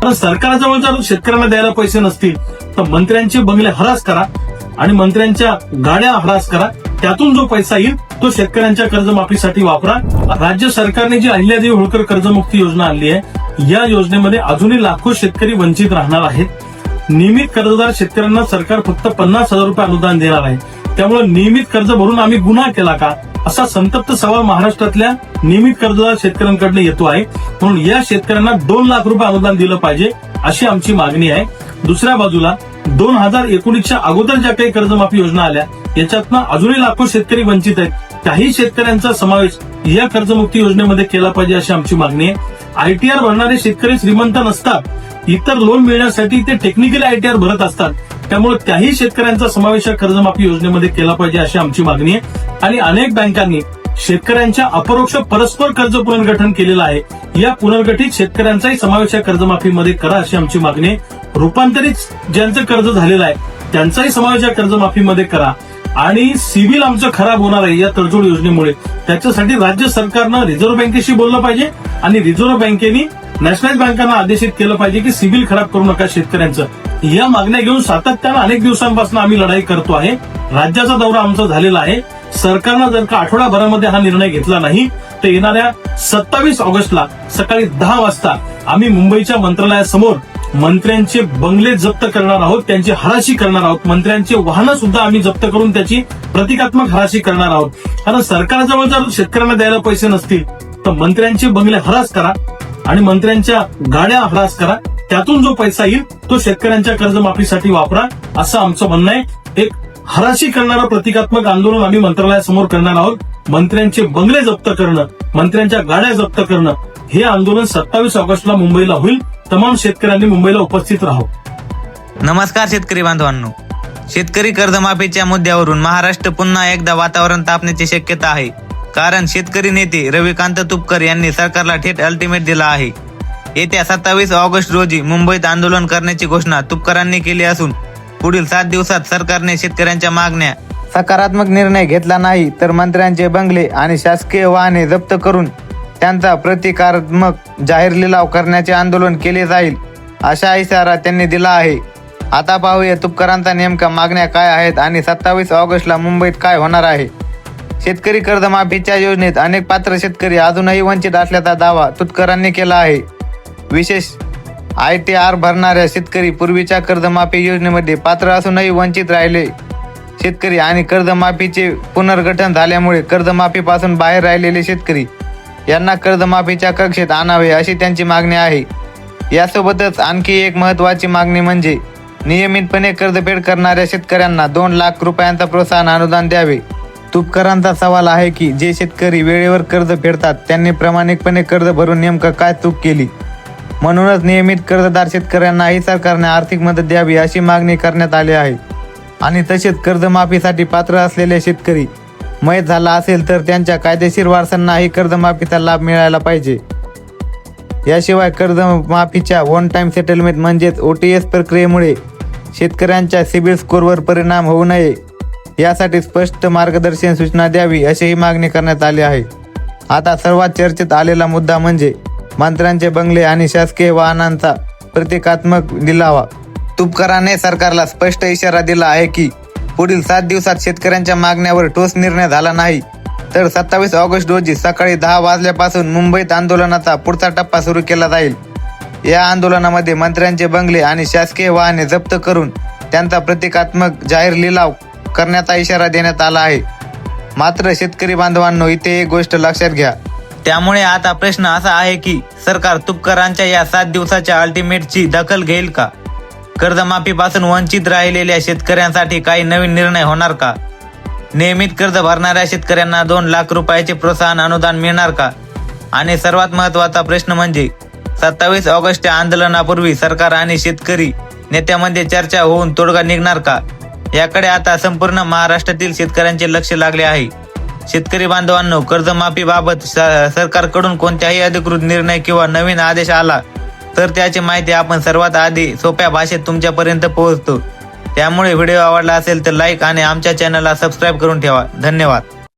कारण सरकारजवळ जर शेतकऱ्यांना द्यायला पैसे नसतील तर मंत्र्यांचे बंगले हरास करा आणि मंत्र्यांच्या गाड्या हरास करा, त्यातून जो पैसा येईल तो शेतकऱ्यांच्या कर्जमाफीसाठी वापरा। राज्य सरकारने जी अहिल्यादेवी होळकर कर्जमुक्ती योजना आणली आहे, या योजनेमध्ये अजूनही लाखो शेतकरी वंचित राहणार आहेत। नियमित कर्जदार शेतकऱ्यांना सरकार फक्त 50,000 रुपये अनुदान देणार आहे, त्यामुळे नियमित कर्ज भरून आम्ही गुन्हा केला का, असा संतप्त सवाल महाराष्ट्रातल्या नियमित कर्जदार शेतकऱ्यांकडे येतो आहे। म्हणून या शेतकऱ्यांना 2 लाख रुपये अनुदान दिलं पाहिजे अशी आमची मागणी आहे। दुसऱ्या बाजूला 2019च्या अगोदर ज्या काही कर्जमाफी योजना आल्या याच्यातनं अजूनही लाखो शेतकरी वंचित आहेत, काही शेतकऱ्यांचा समावेश या कर्जमुक्ती योजनेमध्ये केला पाहिजे अशी आमची मागणी आहे। आयटीआर भरणारे शेतकरी श्रीमंत नसतात, इतर लोन मिळण्यासाठी ते टेक्निकल आयटीआर भरत असतात, त्यामुळे त्याही शेतकऱ्यांचा समावेश या कर्जमाफी योजनेमध्ये केला पाहिजे अशी आमची मागणी आहे। आणि अनेक बँकांनी शेतकऱ्यांच्या अपरोक्ष परस्पर कर्ज पुनर्गठन केलेलं आहे, या पुनर्गठित शेतकऱ्यांचाही समावेश या कर्जमाफीमध्ये करा अशी आमची मागणी आहे। रूपांतरित ज्यांचं कर्ज झालेलं आहे त्यांचाही समावेश या कर्जमाफीमध्ये करा आणि सिबिल आमचं खराब होणार आहे या तडजोड योजनेमुळे, त्याच्यासाठी राज्य सरकारनं रिझर्व्ह बँकेशी बोललं पाहिजे आणि रिझर्व्ह बँकेने नॅशनल बँकांना आदेशित केलं पाहिजे की सिबिल खराब करू नका शेतकऱ्यांचं। या मागण्या घेऊन सातत्यानं अनेक दिवसांपासून आम्ही लढाई करतो आहे। राज्याचा दौरा आमचा झालेला आहे। सरकारनं जर का आठवडाभरामध्ये हा निर्णय घेतला नाही तर येणाऱ्या 27 ऑगस्टला सकाळी 10 वाजता आम्ही मुंबईच्या मंत्रालयासमोर मंत्र्यांचे बंगले जप्त करणार आहोत, त्यांची हराशी करणार आहोत, मंत्र्यांचे वाहनं सुद्धा आम्ही जप्त करून त्याची प्रतिकात्मक हराशी करणार आहोत। कारण सरकारजवळ जर शेतकऱ्यांना द्यायला पैसे नसतील तर मंत्र्यांचे बंगले हरास करा आणि मंत्र्यांच्या गाड्या हरास करा, त्यातून जो पैसा येईल तो शेतकऱ्यांच्या कर्जमाफीसाठी वापरा असं आमचं म्हणणं आहे। एक हराशी करणारं प्रतिकात्मक आंदोलन आम्ही मंत्रालयासमोर करणार आहोत। मंत्र्यांचे बंगले जप्त करणं, मंत्र्यांच्या गाड्या जप्त करणं हे आंदोलन 27 ऑगस्टला मुंबईला होईल। तमाम शेतकऱ्यांनी मुंबईला उपस्थित राहावं। नमस्कार शेतकरी बांधवांनो, शेतकरी कर्जमाफीच्या मुद्द्यावरून महाराष्ट्र पुन्हा एकदा वातावरण तापण्याची शक्यता आहे, कारण शेतकरी नेते रविकांत तुपकर यांनी सरकारला थेट अल्टिमेट दिला आहे। येत्या 27 ऑगस्ट रोजी मुंबईत आंदोलन करण्याची घोषणा तुपकरांनी केली असून पुढील 7 दिवसात सरकारने शेतकऱ्यांच्या मागण्या सकारात्मक निर्णय घेतला नाही तर मंत्र्यांचे बंगले आणि शासकीय वाहने जप्त करून त्यांचा प्रतिकारात्मक जाहीर लिलाव करण्याचे आंदोलन केले जाईल असा इशारा त्यांनी दिला आहे। आता पाहूया तुपकरांचा नेमका मागण्या काय आहेत आणि 27 ऑगस्टला मुंबईत काय होणार आहे। शेतकरी कर्जमाफीच्या योजनेत अनेक पात्र शेतकरी अजूनही वंचित असल्याचा दावा तुपकरांनी केला आहे। विशेष आयटीआर भरणाऱ्या शेतकरी पूर्वीच्या कर्जमाफी योजनेमध्ये पात्र असूनही वंचित राहिले शेतकरी आणि कर्जमाफीचे पुनर्गठन झाल्यामुळे कर्जमाफीपासून बाहेर राहिलेले शेतकरी यांना कर्जमाफीच्या कक्षेत आणावे अशी त्यांची मागणी आहे। यासोबतच आणखी एक महत्त्वाची मागणी म्हणजे नियमितपणे कर्जफेड करणाऱ्या शेतकऱ्यांना 2 लाख रुपयांचा प्रोत्साहन अनुदान द्यावे। तुपकरांचा सवाल आहे की जे शेतकरी वेळेवर कर्ज फेडतात त्यांनी प्रामाणिकपणे कर्ज भरून नेमकं काय चूक केली, म्हणूनच नियमित कर्जदार शेतकऱ्यांनाही सरकारने आर्थिक मदत द्यावी अशी मागणी करण्यात आली आहे। आणि तसेच कर्जमाफीसाठी पात्र असलेले शेतकरी मयत झाला असेल तर त्यांच्या कायदेशीर वारसांनाही कर्जमाफीचा लाभ मिळायला पाहिजे। याशिवाय कर्जमाफीच्या वन टाइम सेटलमेंट म्हणजेच OTS प्रक्रियेमुळे शेतकऱ्यांच्या सिबिल स्कोअरवर परिणाम होऊ नये यासाठी स्पष्ट मार्गदर्शन सूचना द्यावी अशीही मागणी करण्यात आली आहे। आता सर्वात चर्चेत आलेला मुद्दा म्हणजे मंत्र्यांचे बंगले आणि शासकीय वाहनांचा प्रतिकात्मक लिलावा। तुपकरांनी सरकारला स्पष्ट इशारा दिला आहे की पुढील 7 दिवसात शेतकऱ्यांच्या मागण्यावर ठोस निर्णय झाला नाही तर 27 ऑगस्ट रोजी सकाळी 10 वाजल्यापासून मुंबईत आंदोलनाचा पुढचा टप्पा सुरू केला जाईल। या आंदोलनामध्ये मंत्र्यांचे बंगले आणि शासकीय वाहने जप्त करून त्यांचा प्रतिकात्मक जाहीर लिलाव करण्याचा इशारा देण्यात आला आहे। मात्र शेतकरी बांधवांनो, इथे एक गोष्ट लक्षात घ्या। त्यामुळे आता प्रश्न असा आहे की सरकार तुपकरांच्या या 7 दिवसाच्या अल्टिमेटची दखल घेईल का? कर्जमाफीपासून वंचित राहिलेल्या शेतकऱ्यांसाठी काही नवीन निर्णय होणार का? नियमित कर्ज भरणाऱ्या शेतकऱ्यांना 2 लाख रुपयाचे प्रोत्साहन अनुदान मिळणार का? आणि सर्वात महत्त्वाचा प्रश्न म्हणजे 27 ऑगस्टच्या आंदोलनापूर्वी सरकार आणि शेतकरी नेत्यामध्ये चर्चा होऊन तोडगा निघणार का? याकडे आता संपूर्ण महाराष्ट्रातील शेतकऱ्यांचे लक्ष लागले आहे। शेतकरी बांधवांनो, कर्जमाफीबाबत सरकारकडून कोणत्याही अधिकृत निर्णय किंवा नवीन आदेश आला तर त्याची माहिती आपण सर्वात आधी सोप्या भाषेत तुमच्यापर्यंत पोहोचतो। त्यामुळे व्हिडिओ आवडला असेल तर लाईक आणि आमच्या चॅनलला सबस्क्राईब करून ठेवा। धन्यवाद।